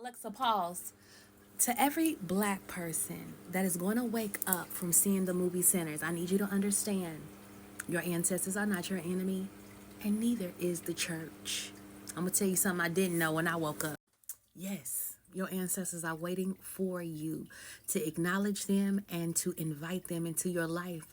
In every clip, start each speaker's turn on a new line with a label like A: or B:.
A: Alexa, pause. To every black person that is going to wake up from seeing the movie Sinners, I need you to understand your ancestors are not your enemy, and neither is the church. I'm going to tell you something I didn't know when I woke up. Yes, your ancestors are waiting for you to acknowledge them and to invite them into your life.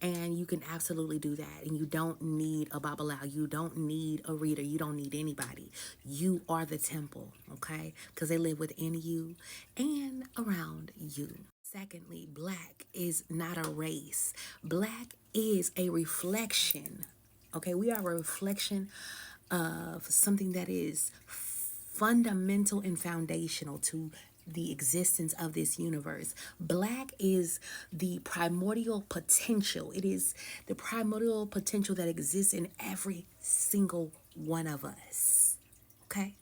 A: And you can absolutely do that. And you don't need a Babalawo. You don't need a reader. You don't need anybody. You are the temple, okay? Because they live within you and around you. Secondly, black is not a race. Black is a reflection. Okay, we are a reflection of something that is fundamental and foundational to the existence of this universe. Black is the primordial potential. It is the primordial potential that exists in every single one of us. Okay?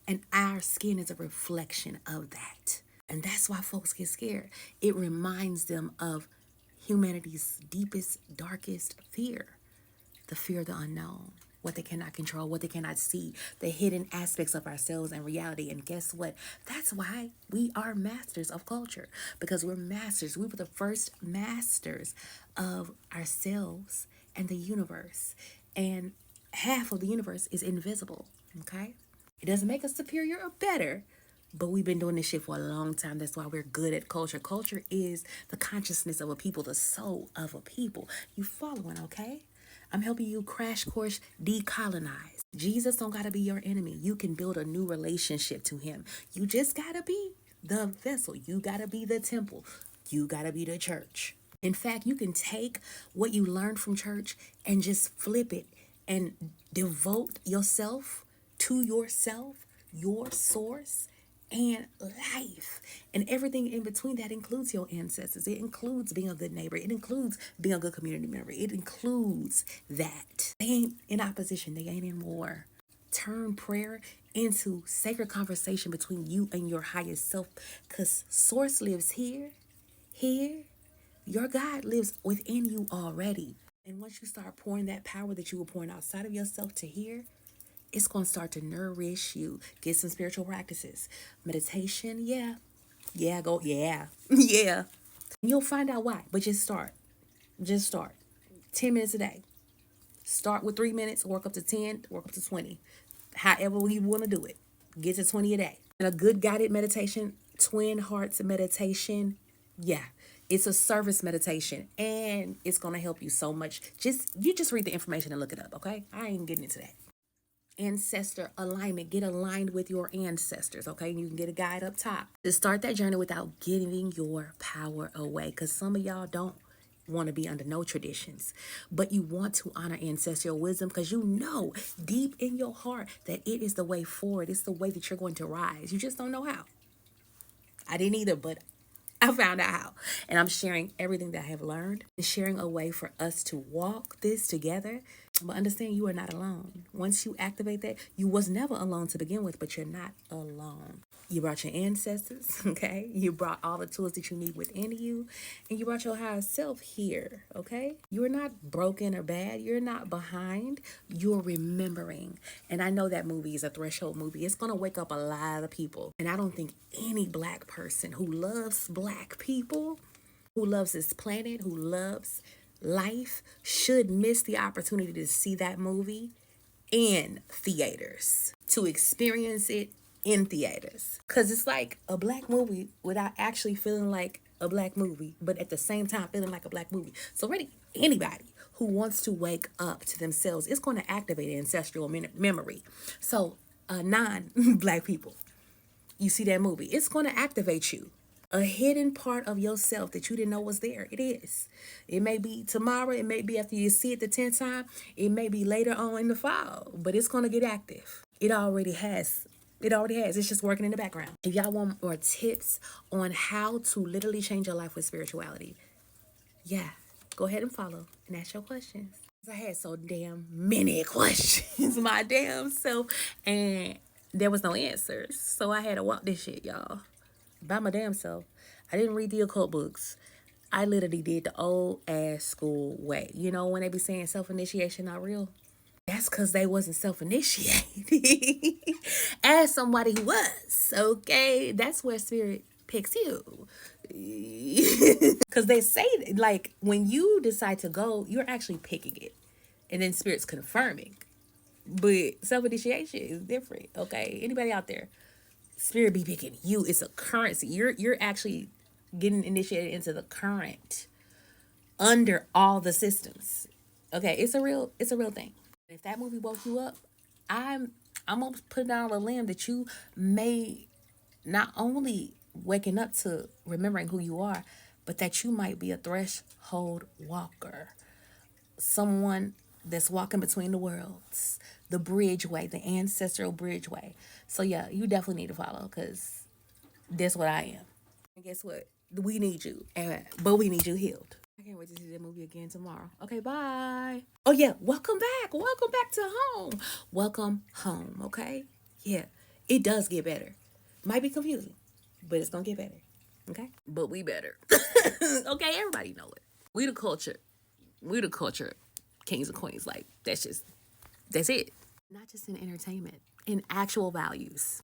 A: And our skin is a reflection of that. And that's why folks get scared. It reminds them of humanity's deepest, darkest fear, the fear of the unknown, what they cannot control, what they cannot see, the hidden aspects of ourselves and reality. And guess what? That's why we are masters of culture, because we're masters. We were the first masters of ourselves and the universe. And half of the universe is invisible, okay? It doesn't make us superior or better, but we've been doing this shit for a long time. That's why we're good at culture. Culture is the consciousness of a people, the soul of a people. You following, okay? I'm helping you crash course decolonize. Jesus don't gotta be your enemy. You can build a new relationship to him. You just gotta be the vessel. You gotta be the temple. You gotta be the church. In fact, you can take what you learned from church and just flip it and devote yourself to yourself, your source, and life. And everything in between that includes your ancestors. It includes being a good neighbor. It includes being a good community member. It includes that. They ain't in opposition. They ain't in war. Turn prayer into sacred conversation between you and your highest self, because source lives here. Your God lives within you already. And once you start pouring that power that you were pouring outside of yourself to here, it's going to start to nourish you. Get some spiritual practices. Meditation, yeah. Yeah, go, yeah. Yeah. You'll find out why, but just start. Just start. 10 minutes a day. Start with 3 minutes, work up to 10, work up to 20. However you want to do it. Get to 20 a day. And a good guided meditation, twin hearts meditation, yeah. It's a service meditation, and it's going to help you so much. You just read the information and look it up, okay? I ain't getting into that. Ancestor alignment. Get aligned with your ancestors, okay? You can get a guide up top to start that journey without giving your power away, because some of y'all don't want to be under no traditions, but you want to honor ancestral wisdom because you know deep in your heart that it is the way forward. It's the way that you're going to rise. You just don't know how. I didn't either, but I found out how. And I'm sharing everything that I have learned and sharing a way for us to walk this together. But understand, you are not alone. Once you activate that, you was never alone to begin with, but you're not alone. You brought your ancestors, okay? You brought all the tools that you need within you, and you brought your higher self here, okay? You're not broken or bad. You're not behind. You're remembering. And I know that movie is a threshold movie. It's going to wake up a lot of people. And I don't think any black person who loves black people, who loves this planet, who loves life, should miss the opportunity to see that movie in theaters, to experience it in theaters. Because it's like a black movie without actually feeling like a black movie, but at the same time feeling like a black movie. So really, anybody who wants to wake up to themselves, it's going to activate ancestral memory. So non-black people, you see that movie, it's going to activate you. A hidden part of yourself that you didn't know was there. It is. It may be tomorrow. It may be after you see it the 10th time. It may be later on in the fall. But it's going to get active. It already has. It already has. It's just working in the background. If y'all want more tips on how to literally change your life with spirituality, yeah, go ahead and follow and ask your questions. I had so damn many questions, my damn self, and there was no answers. So I had to walk this shit, y'all, by my damn self. I didn't read the occult books. I literally did the old ass school way. You know when they be saying self-initiation not real? That's because they wasn't self-initiated as somebody who was. Okay, that's where spirit picks you. Because they say, like, when you decide to go, you're actually picking it, and then spirit's confirming. But self-initiation is different. Okay, anybody out there, spirit be picking you. It's a currency. You're actually getting initiated into the current under all the systems. Okay, it's a real thing. If that movie woke you up, I'm I'm gonna put down a limb that you may not only waking up to remembering who you are, but that you might be a threshold walker, someone that's walking between the worlds, the bridgeway, the ancestral bridgeway. So yeah, you definitely need to follow because that's what I am. And guess what? We need you, but we need you healed. I can't wait to see that movie again tomorrow. Okay, bye. Oh yeah, welcome back. Welcome back to home. Welcome home. Okay. Yeah, it does get better. Might be confusing, but it's gonna get better. Okay, but we better. Okay, everybody know it. We the culture. We the culture. Kings and queens. Like that's it. Not just in entertainment, in actual values.